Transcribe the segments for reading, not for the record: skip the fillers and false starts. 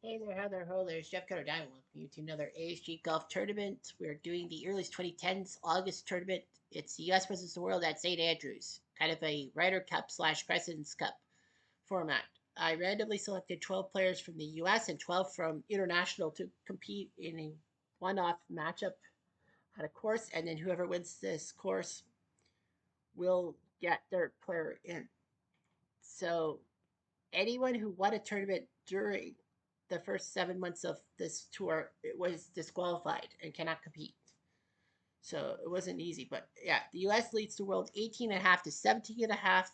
Hey there, how there, ho, there's Jeff Cutter Diamond. Welcome you to another ASG golf tournament. We're doing the Earlies 2010s August tournament. It's the US versus the world at St. Andrews, kind of a Ryder Cup / President's Cup format. I randomly selected 12 players from the US and 12 from international to compete in a one-off matchup at a course, and then whoever wins this course will get their player in. So anyone who won a tournament during the first 7 months of this tour it was disqualified and cannot compete. So it wasn't easy, but yeah, the US leads the world 18.5 to 17.5.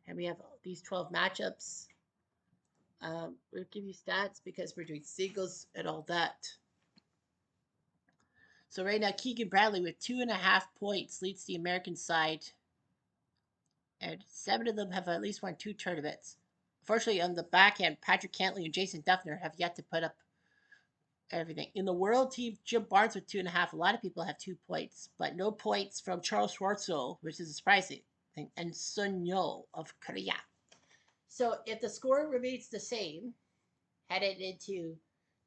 And we have these 12 matchups. We'll give you stats because we're doing singles and all that. So right now, Keegan Bradley with 2.5 points leads the American side. And 7 of them have at least won 2 tournaments. Unfortunately, on the backhand, Patrick Cantley and Jason Duffner have yet to put up everything. In the world team, Jim Barnes with 2.5. A lot of people have 2 points, but no points from Charles Schwartzel, which is surprising, and Sun Yo of Korea. So if the score remains the same, headed into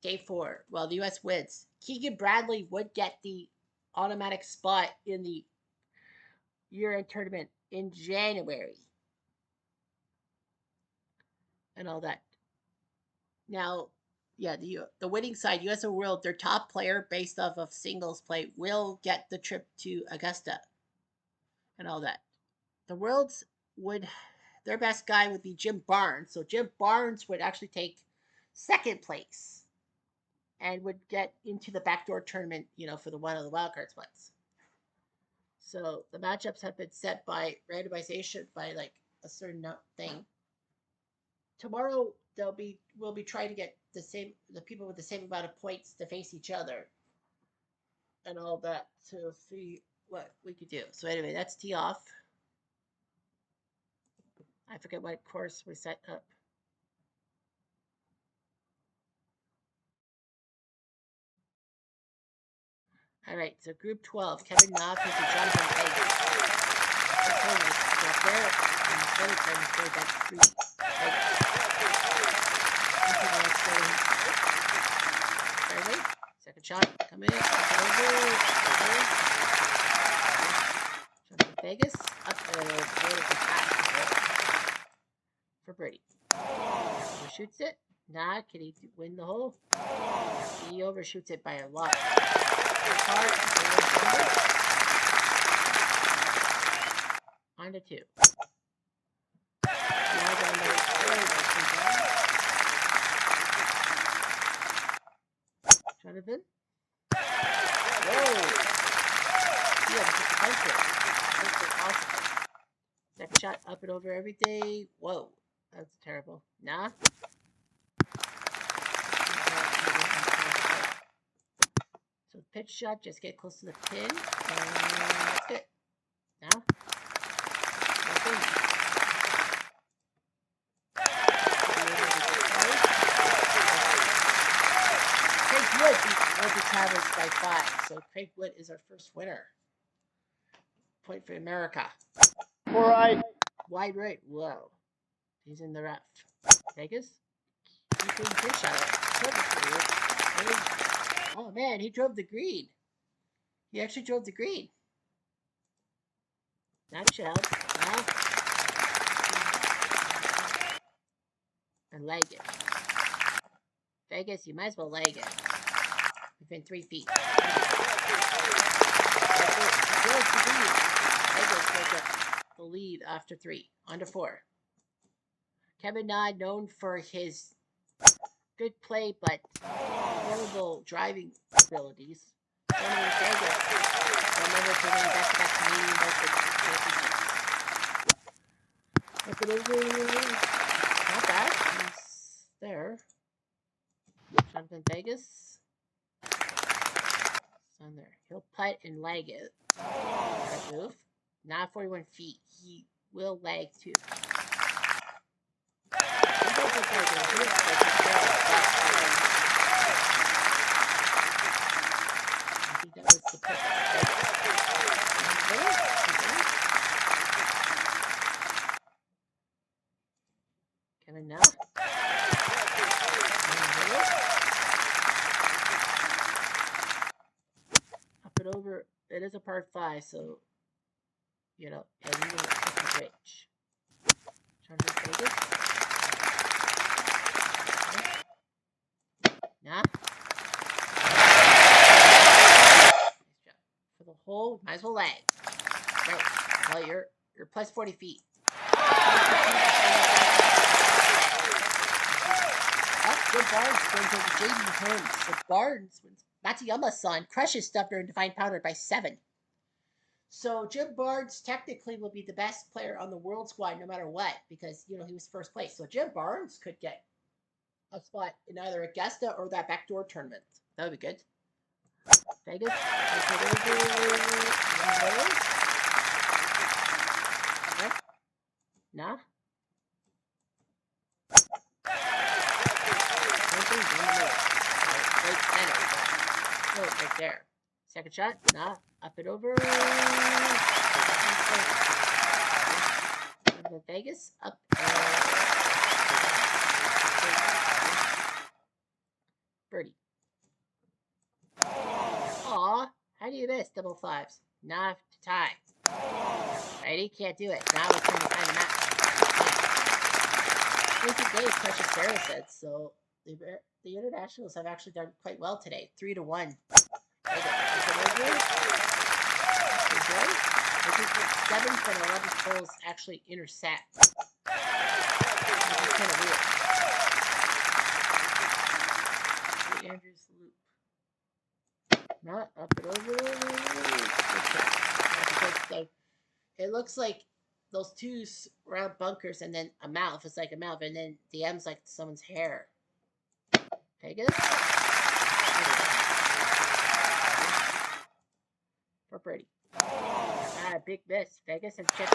day 4, well, the U.S. wins. Keegan Bradley would get the automatic spot in the year-end tournament in January. And all that. Now, yeah, the winning side, US and World, their top player based off of singles play will get the trip to Augusta and all that. The Worlds their best guy would be Jim Barnes. So Jim Barnes would actually take second place and would get into the backdoor tournament, for the one of the wildcard spots. So the matchups have been set by randomization by like a certain thing. Tomorrow we'll be trying to get the people with the same amount of points to face each other and all that to see what we could do. So anyway, that's tee off. I forget what course we set up. All right, so group 12, Kevin Knopf and Jonathan Vegas. Up there, and the other time he played that 3. Fairway, second shot, come in, over. Jonathan Vegas, up and for birdie. He shoots it. Nah, can he win the hole? He overshoots it by a lot. On to 2. Jonathan. Whoa! Yeah, this is awesome. Second shot, up and over every day. Whoa, that's terrible. Nah. So pitch shot, just get close to the pin, and that's it. Now, Craig Wood beat Obi Travers by 5, so Craig Wood is our first winner. Point for America. All right. Wide right. Whoa. He's in the rough. Vegas? Keeping pitch shot. Oh man, he drove the green. He actually drove the green. Not shelled. Now. And leg it. Vegas, you might as well leg it. Within 3 feet. Vegas goes up the lead after 3. On to 4. Kevin Na, known for his good play but horrible driving abilities. Jonathan Vegas, remember to win back-to-back Canadian Open championships. Not bad. He's there. Jonathan Vegas. It's on there. He'll putt and leg it. Right move. Not 41 feet. He will leg too. Kevin now. is a par 5, so, you know, and you will hit the bridge. Trying to Vegas. Nah. For the hole, might as well land. Right. Well, you're plus 40 feet. Jim Barnes wins over J.D. Holmes. So Barnes wins. Matsuyama's son crushes Stubner and Divine Powder by 7. So Jim Barnes technically will be the best player on the world squad no matter what, because you know he was first place. So Jim Barnes could get a spot in either Augusta or that backdoor tournament. That would be good. Vegas. Okay. Nah. Right center. Right there. Second shot. Nah. Up and over. Vegas. Up. Birdie. Aw. How do you miss double fives? Nah, to tie. Righty, can't do it. Now it's going to tie the match. Dave crushes Saracens, so the internationals have actually done quite well today. 3-1. This is the 7th and 11th holes actually intersect. Which is kind of weird. Andrews loop. Not up and over. It looks like those two round bunkers and then a mouth. It's like a mouth, and then the M's like someone's hair. Vegas? For Birdie. Big miss. Vegas and Chet.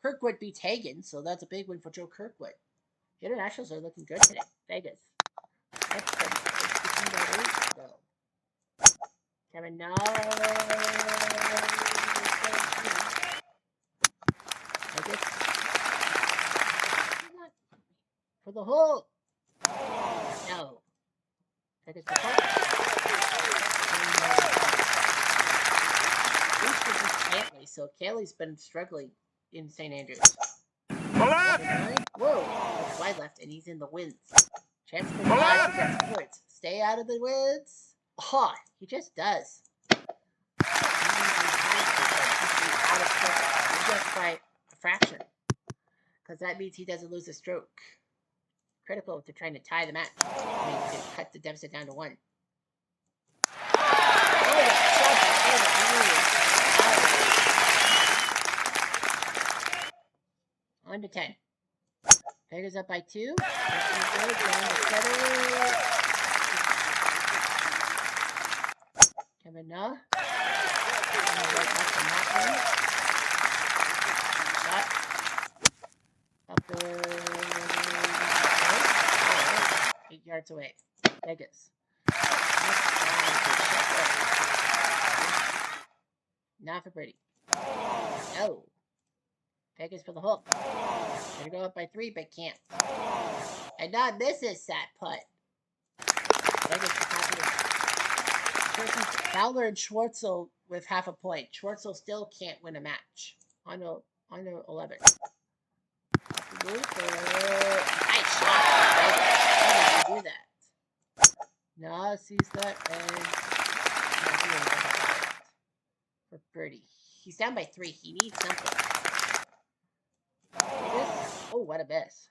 Kirkwood beats Hagen, so that's a big win for Joe Kirkwood. Internationals are looking good today. Vegas. That's pretty. Kevin, no. Vegas. For the hole. No. Vegas for hole. Cantley, so Cantley's been struggling in St. Andrews. Whoa, that's wide left, and he's in the winds. Chance for 5 to get points. Stay out of the winds. Oh, he just does. Just by a fraction, because that means he doesn't lose a stroke. Critical to trying to tie the match. I mean, to cut the deficit down to 1. On to 10. Vegas up by 2. Kevin, no. Shot. Up the 8 yards away. Vegas. Not for Brady. No. Vegas for the hook. Gonna go up by 3, but can't. And not misses that putt. Vegas is happy. Fowler and Schwartzel with half a point. Schwartzel still can't win a match. On to 11. Nice shot. How did you do that? No, sees that and for Birdie. He's down by 3. He needs something. Oh, what a miss.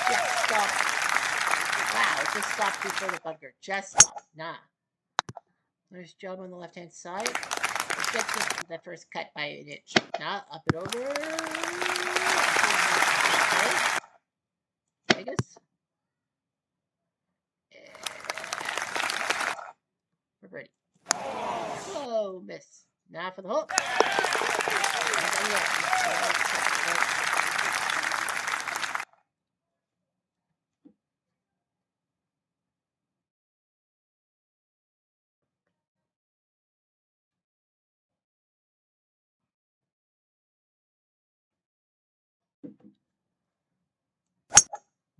Just stop. Wow, just stopped before the bunker. Just stop. Nah. Nice job on the left-hand side. It gets the first cut by an inch. Nah, up and over. Vegas. For Birdie. Whoa, miss. Now for the hook. Not done yet.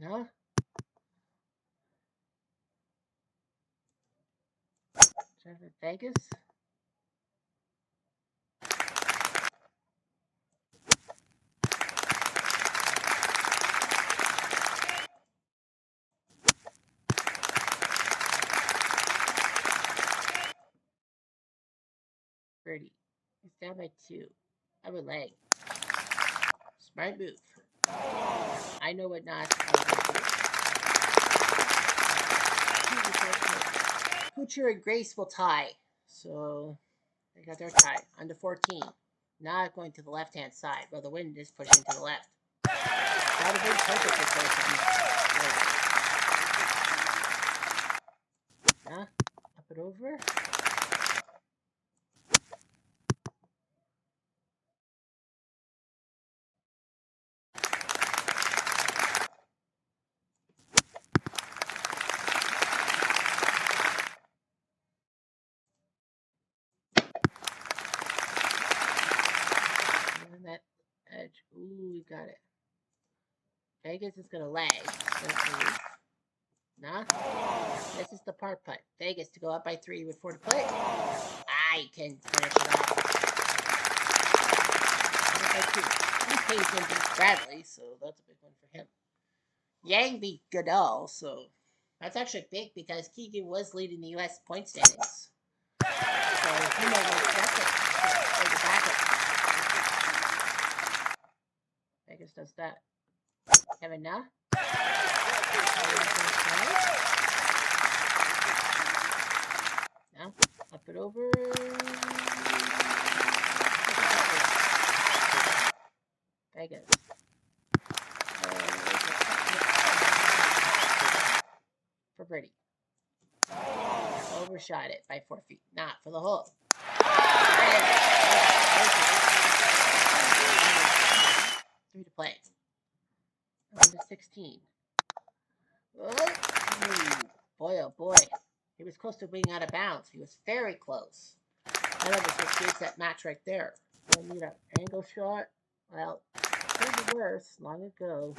No? Trevor Vegas? Birdie. He's down by 2. I would leg. Smart move. I know what not to do. Kuchar and Grace will tie. So they got their tie. Under 14. Not going to the left-hand side. Well, the wind is pushing to the left. Not a very perfect situation. Nah, up and over. And that edge. Ooh, we got it. Vegas is going to lag. Nah. This is the par putt. Vegas to go up by 3 with 4 to play. I can finish it off. He pays him beat Bradley, so that's a big one for him. Yang beat Goodall, so that's actually big because Keegan was leading the U.S. point standings. So he might want to check it for the backup. Vegas does that. Kevin Na. Now, up it over. Vegas. For birdie. Overshot it by 4 feet. Not for the hole. 3 to play. On to 16. Oh, boy, oh boy. He was close to being out of bounds. He was very close. I know this was gates that match right there. We'll need an angle shot. Well, could be worse. Long ago.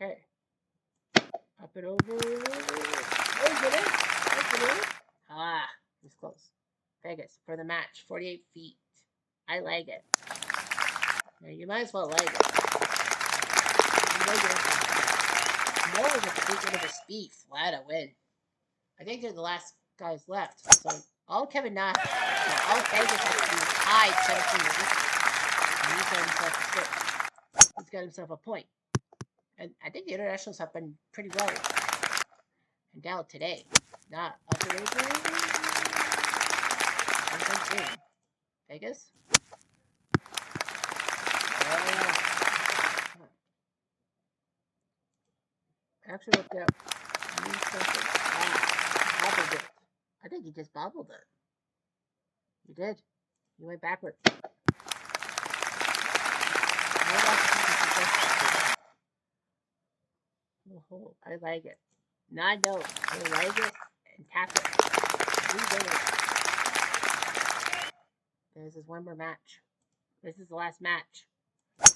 Okay. Up and over. Open it. Ah, it was close. Vegas for the match. 48 feet. I lag it. Now, you might as well lag it. No one with a big one of a speed. Flat a win. I think they're the last guys left. So all Kevin Na, all Vegas has to do is tie 17 to 8. And he's got himself a point. And I think the internationals have been pretty well endowed today. Not up and over. Vegas. Actually looked up. Bobbled it. I think you just bobbled it. You did. You went backward. Oh, I like it. 9 notes. I like it and tap it. This is one more match. This is the last match.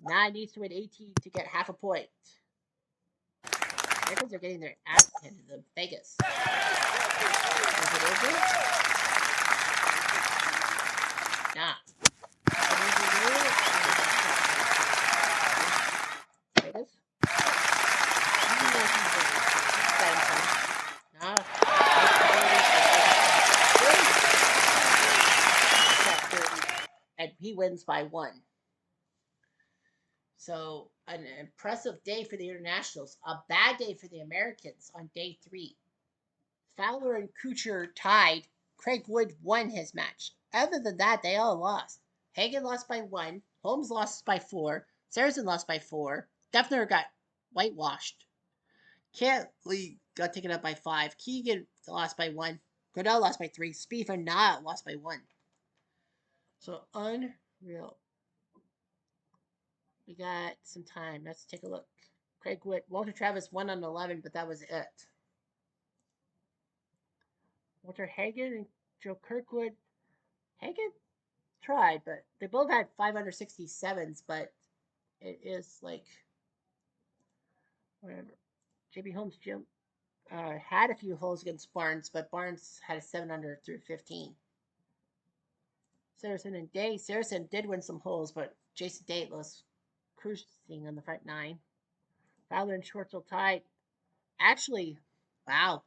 9 needs to win 18 to get half a point. Americans are getting their ass handed to them. Vegas. Is it over? Nah. Vegas. And he wins by 1. So, an impressive day for the internationals. A bad day for the Americans on day 3. Fowler and Kuchar tied. Craig Wood won his match. Other than that, they all lost. Hagen lost by 1. Holmes lost by 4. Saracen lost by 4. Defner got whitewashed. Cantley got taken up by 5. Keegan lost by 1. Goodell lost by 3. Spieth and Na lost by 1. So unreal. We got some time. Let's take a look. Craig Wood. Walter Travis won on 11, but that was it. Walter Hagen and Joe Kirkwood. Hagen tried, but they both had 567s, but it is like whatever. JB Holmes Jim had a few holes against Barnes, but Barnes had a 7 under through 15. Saracen and Day. Saracen did win some holes, but Jason Day was cruising on the front 9. Fowler and Schwartzel tied. Actually, wow.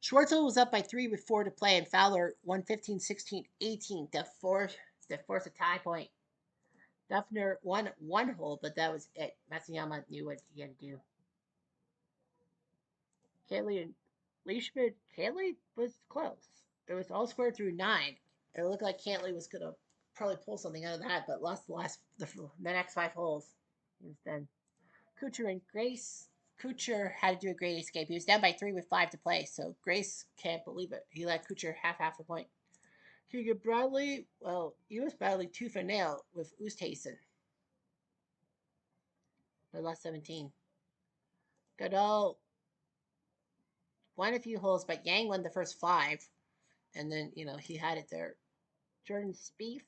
Schwartzel was up by 3 with 4 to play, and Fowler won 15, 16, 18 to force a tie point. Duffner won one hole, but that was it. Matsuyama knew what he had to do. Cantley and Leishman. Cantley was close. It was all square through 9. It looked like Cantley was going to probably pull something out of that, but lost the next 5 holes. He was done. Kuchar and Grace. Kuchar had to do a great escape. He was down by 3 with 5 to play, so Grace can't believe it. He let Kuchar half a point. Keegan Bradley, well, he was battling tooth and nail with Oosthuizen. They lost 17. Goodall won a few holes, but Yang won the first 5. And then, he had it there. Jordan Spieth,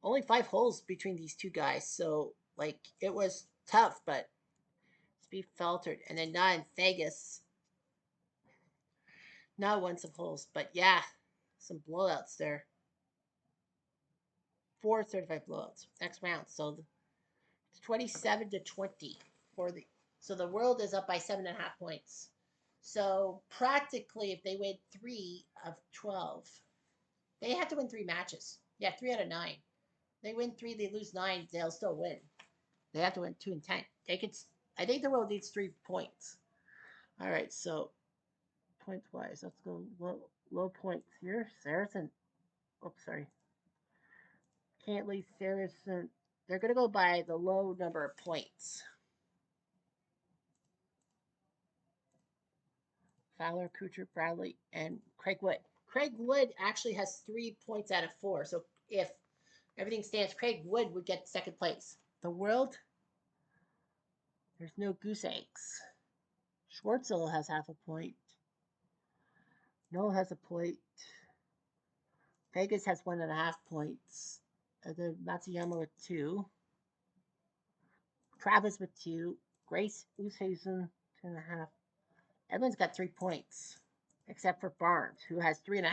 only 5 holes between these two guys. So, it was tough, but Spieth faltered. And then not in Vegas. Now won some holes. But yeah, some blowouts there. 4 certified blowouts. Next round. So, it's 27 to 20 for the. So the world is up by 7.5 points. So practically, if they win 3 of 12, they have to win 3 matches. Yeah, 3 out of 9. They win 3, they lose 9, they'll still win. They have to win 2 and 10. They could. I think the world needs 3 points. All right, so points wise, let's go low points here. Saracen. Oops, sorry. Cantley, Saracen. They're gonna go by the low number of points. Fowler, Kuchar, Bradley, and Craig Wood. Craig Wood actually has 3 points out of 4. So if everything stands, Craig Wood would get second place. The world, there's no goose eggs. Schwartzel has half a point. Noel has a point. Vegas has 1.5 points. And then Matsuyama with 2. Travis with 2. Grace Oosthuizen, 2.5. Everyone's got 3 points, except for Barnes, who has 3.5.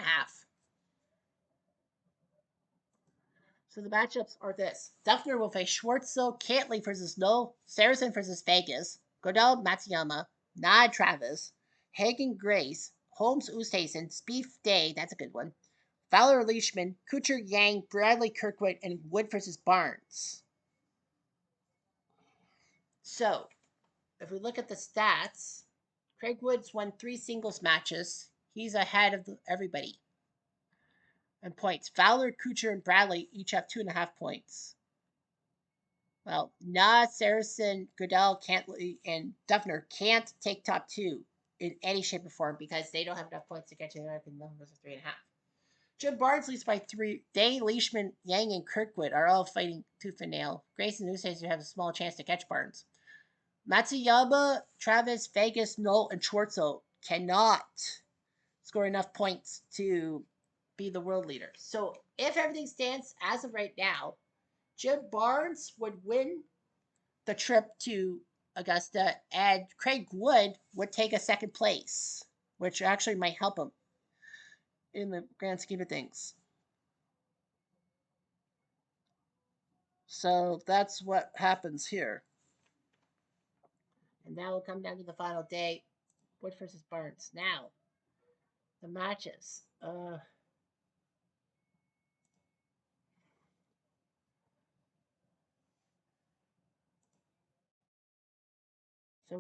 So the matchups are this. Duffner will face Schwartzel, Cantley versus Noel, Saracen versus Vegas, Godel Matsuyama, Nod Travis, Hagen Grace, Holmes Oosthuizen, Spieth Day, that's a good one, Fowler Leishman, Kuchar Yang, Bradley Kirkwood, and Wood versus Barnes. So, if we look at the stats, Craig Woods won 3 singles matches. He's ahead of everybody in points. Fowler, Kuchar, and Bradley each have 2.5 points. Well, Nah, Saracen, Goodell, Cantley, and Duffner can't take top 2 in any shape or form because they don't have enough points to get to the American numbers of 3.5. Jim Barnes leads by 3. Day, Leishman, Yang, and Kirkwood are all fighting tooth and nail. Grace and Oosthuizen have a small chance to catch Barnes. Matsuyama, Travis, Vegas, Noel, and Schwartzel cannot score enough points to be the world leader. So if everything stands as of right now, Jim Barnes would win the trip to Augusta, and Craig Wood would take a second place, which actually might help him in the grand scheme of things. So that's what happens here. And now we'll come down to the final day. Wood versus Barnes. Now, the matches. So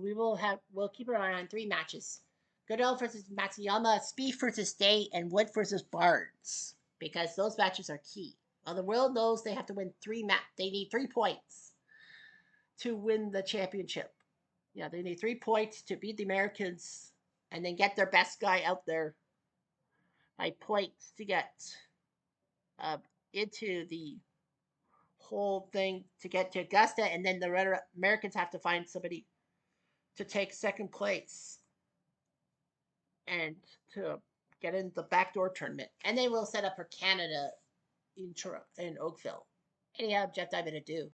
we'll keep our eye on 3 matches. Goodell versus Matsuyama, Spieth versus Day, and Wood versus Barnes. Because those matches are key. Well, the world knows they have to win 3 they need 3 points to win the championship. Yeah, they need 3 points to beat the Americans and then get their best guy out there by points to get uh, into the whole thing to get to Augusta, and then the Americans have to find somebody to take second place and to get in the backdoor tournament. And they will set up for Canada in Oakville. Anyhow, Jeff, I'm gonna do.